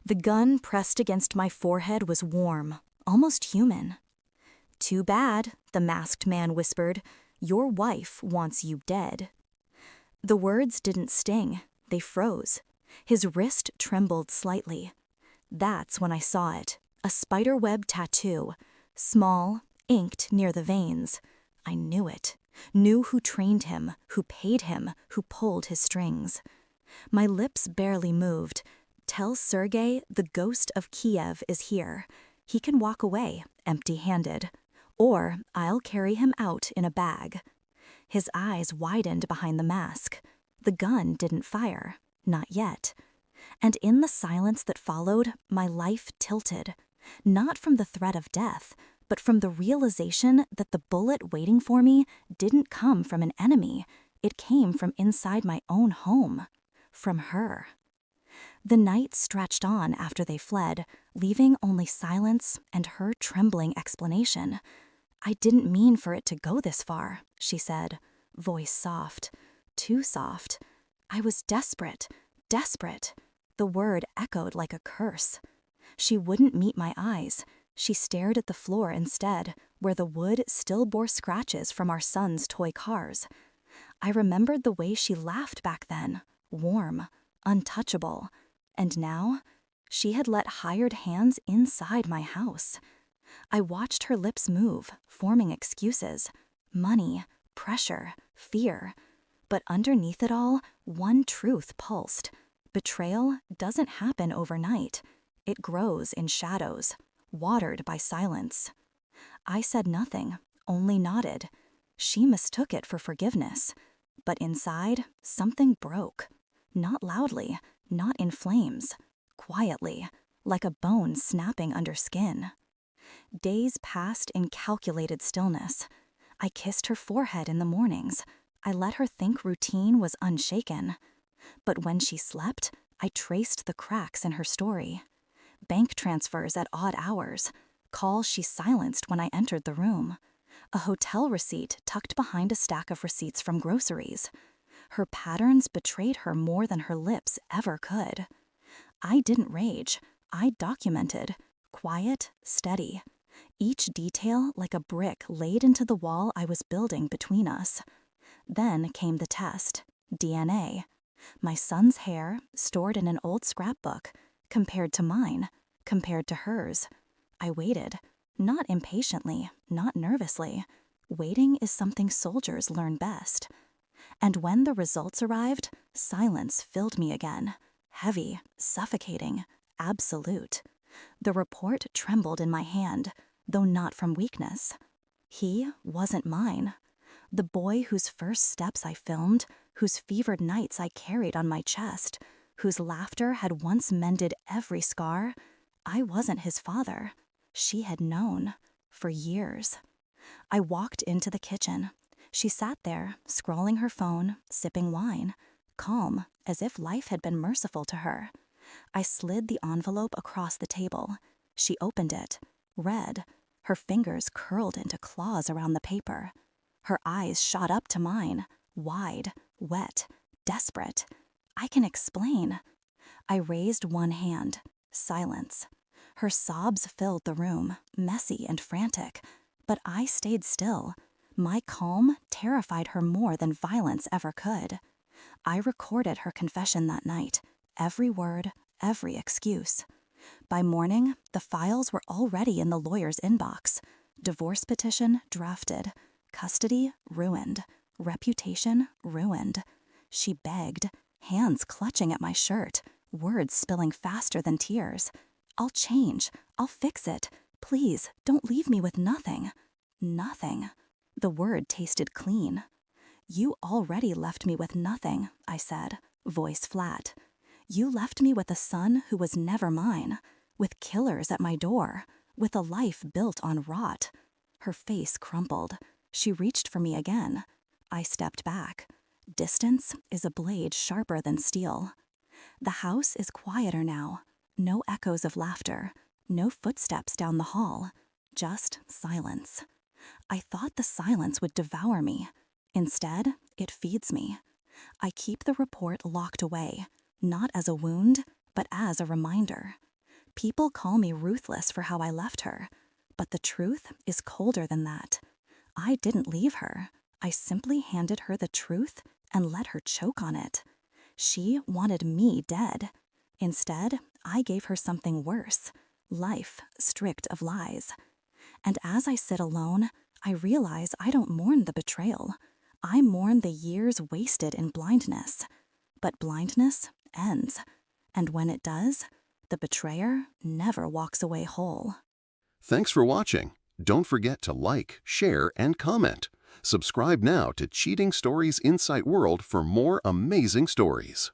The gun pressed against my forehead was warm, almost human. "Too bad," the masked man whispered. "Your wife wants you dead." The words didn't sting, they froze. His wrist trembled slightly. That's when I saw it, a spiderweb tattoo, small, inked near the veins. I knew it, knew who trained him, who paid him, who pulled his strings. My lips barely moved. "Tell Sergei the ghost of Kiev is here. He can walk away, empty-handed. Or I'll carry him out in a bag." His eyes widened behind the mask. The gun didn't fire. Not yet. And in the silence that followed, my life tilted. Not from the threat of death, but from the realization that the bullet waiting for me didn't come from an enemy. It came from inside my own home. From her. The night stretched on after they fled, leaving only silence and her trembling explanation. "I didn't mean for it to go this far," she said, voice soft, too soft. "I was desperate, desperate." The word echoed like a curse. She wouldn't meet my eyes. She stared at the floor instead, where the wood still bore scratches from our son's toy cars. I remembered the way she laughed back then, warm, untouchable. And now, she had let hired hands inside my house. I watched her lips move, forming excuses. Money, pressure, fear. But underneath it all, one truth pulsed. Betrayal doesn't happen overnight. It grows in shadows, watered by silence. I said nothing, only nodded. She mistook it for forgiveness. But inside, something broke. Not loudly, not in flames. Quietly, like a bone snapping under skin. Days passed in calculated stillness. I kissed her forehead in the mornings. I let her think routine was unshaken. But when she slept, I traced the cracks in her story. Bank transfers at odd hours. Calls she silenced when I entered the room. A hotel receipt tucked behind a stack of receipts from groceries. Her patterns betrayed her more than her lips ever could. I didn't rage. I documented. Quiet, steady. Each detail like a brick laid into the wall I was building between us. Then came the test. DNA. My son's hair, stored in an old scrapbook, compared to mine, compared to hers. I waited. Not impatiently, not nervously. Waiting is something soldiers learn best. And when the results arrived, silence filled me again. Heavy, suffocating, absolute. The report trembled in my hand, though not from weakness. He wasn't mine. The boy whose first steps I filmed, whose fevered nights I carried on my chest, whose laughter had once mended every scar, I wasn't his father. She had known. For years. I walked into the kitchen. She sat there, scrolling her phone, sipping wine, calm, as if life had been merciful to her. I slid the envelope across the table. She opened it, read. Her fingers curled into claws around the paper. Her eyes shot up to mine, wide, wet, desperate. I can explain. I raised one hand. Silence. Her sobs filled the room, messy and frantic. But I stayed still. My calm terrified her more than violence ever could. I recorded her confession that night. Every word, every excuse. By morning, the files were already in the lawyer's inbox. Divorce petition drafted. Custody ruined. Reputation ruined. She begged, hands clutching at my shirt, words spilling faster than tears. "I'll change. I'll fix it. Please, don't leave me with nothing." Nothing. The word tasted clean. "You already left me with nothing," I said, voice flat. "You left me with a son who was never mine, with killers at my door, with a life built on rot." Her face crumpled. She reached for me again. I stepped back. Distance is a blade sharper than steel. The house is quieter now. No echoes of laughter. No footsteps down the hall. Just silence. I thought the silence would devour me. Instead, it feeds me. I keep the report locked away, not as a wound, but as a reminder. People call me ruthless for how I left her, but the truth is colder than that. I didn't leave her. I simply handed her the truth and let her choke on it. She wanted me dead. Instead, I gave her something worse, life stripped of lies. And as I sit alone, I realize I don't mourn the betrayal. I mourn the years wasted in blindness. But blindness ends. And when it does, the betrayer never walks away whole. Thanks for watching. Don't forget to like, share, and comment. Subscribe now to Cheating Stories Insight World for more amazing stories.